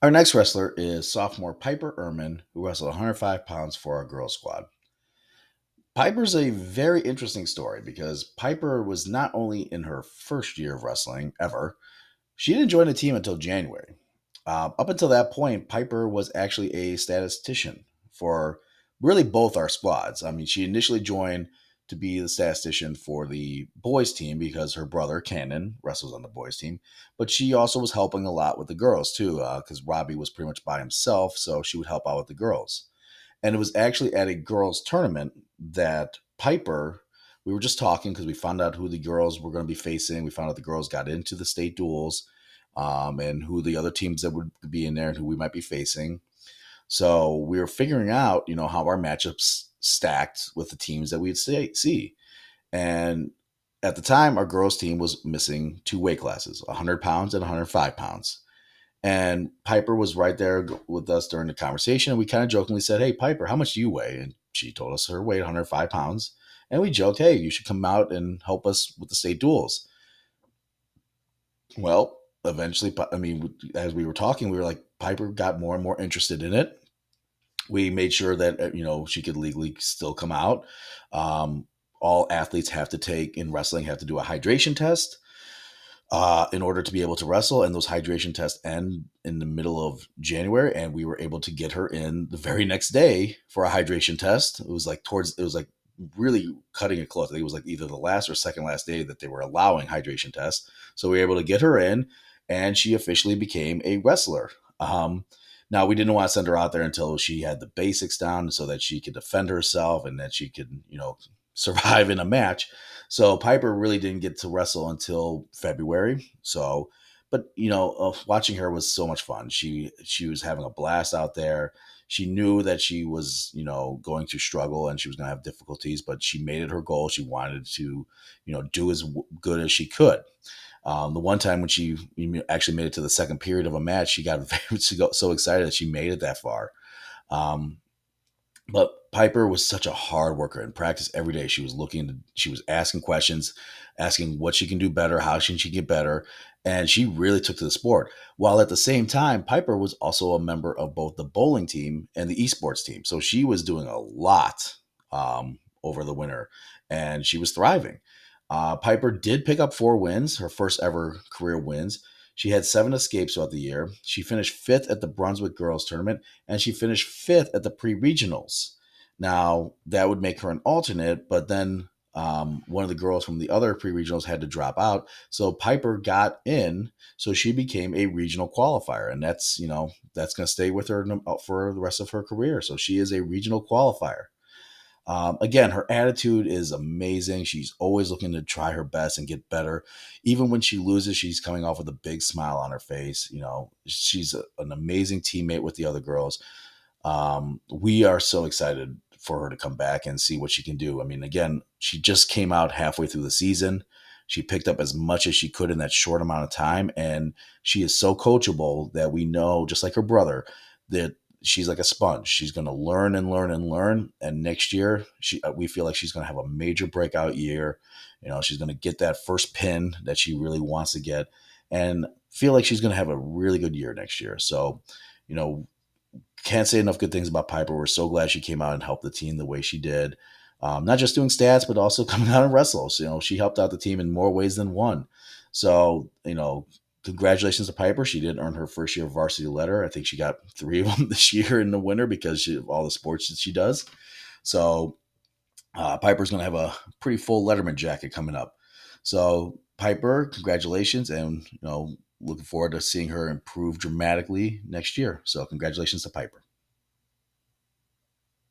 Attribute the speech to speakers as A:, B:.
A: Our next wrestler is sophomore Piper Erman, who wrestled 105 pounds for our girls squad. Piper's a very interesting story because Piper was not only in her first year of wrestling ever, she didn't join the team until January. Up until that point, Piper was actually a statistician for really both our squads. I mean, she initially joined to be the statistician for the boys team because her brother Cannon wrestles on the boys team, but she also was helping a lot with the girls too because Robbie was pretty much by himself, so she would help out with the girls. And it was actually at a girls' tournament that Piper, we were just talking because we found out who the girls were going to be facing. We found out the girls got into the state duels and who the other teams that would be in there and who we might be facing. So we were figuring out, how our matchups stacked with the teams that we'd see. And at the time, our girls' team was missing two weight classes, 100 pounds and 105 pounds. And Piper was right there with us during the conversation. And we kind of jokingly said, "Hey, Piper, how much do you weigh?" And she told us her weight, 105 pounds. And we joked, "Hey, you should come out and help us with the state duels." Well, eventually, I mean, as we were talking, we were like, Piper got more and more interested in it. We made sure that, she could legally still come out. Um, all athletes have to take in wrestling, have to do a hydration test in order to be able to wrestle. And those hydration tests end in the middle of January. And we were able to get her in the very next day for a hydration test. It was like really cutting it close. I think it was like either the last or second last day that they were allowing hydration tests. So we were able to get her in and she officially became a wrestler. Now we didn't want to send her out there until she had the basics down so that she could defend herself and that she could, survive in a match. So Piper really didn't get to wrestle until February. So, but watching her was so much fun. She was having a blast out there. She knew that she was going to struggle and she was going to have difficulties, but she made it her goal. She wanted to do as good as she could. The one time when she actually made it to the second period of a match, she got so excited that she made it that far. Um, but Piper was such a hard worker in practice every day. She was asking questions, asking what she can do better, how she can get better. And she really took to the sport. While at the same time, Piper was also a member of both the bowling team and the esports team. So she was doing a lot over the winter and she was thriving. Piper did pick up 4 wins, her first ever career wins. She had 7 escapes throughout the year. She finished fifth at the Brunswick Girls Tournament and she finished fifth at the pre-regionals. Now that would make her an alternate, but then one of the girls from the other pre-regionals had to drop out, so Piper got in, so she became a regional qualifier, and that's going to stay with her for the rest of her career. So she is a regional qualifier. Again, her attitude is amazing. She's always looking to try her best and get better. Even when she loses, she's coming off with a big smile on her face. She's an amazing teammate with the other girls. We are so excited for her to come back and see what she can do. I mean, again, she just came out halfway through the season. She picked up as much as she could in that short amount of time. And she is so coachable that we know, just like her brother, that she's like a sponge. She's going to learn and learn and learn. And next year, we feel like she's going to have a major breakout year. She's going to get that first pin that she really wants to get and feel like she's going to have a really good year next year. So, you know, can't say enough good things about Piper. We're so glad she came out and helped the team the way she did. Not just doing stats, but also coming out and wrestle. So, she helped out the team in more ways than one. So, congratulations to Piper. She did earn her first year varsity letter. I think she got 3 of them this year in the winter because of all the sports that she does. So, Piper's going to have a pretty full Letterman jacket coming up. So, Piper, congratulations, and looking forward to seeing her improve dramatically next year. So, congratulations to Piper.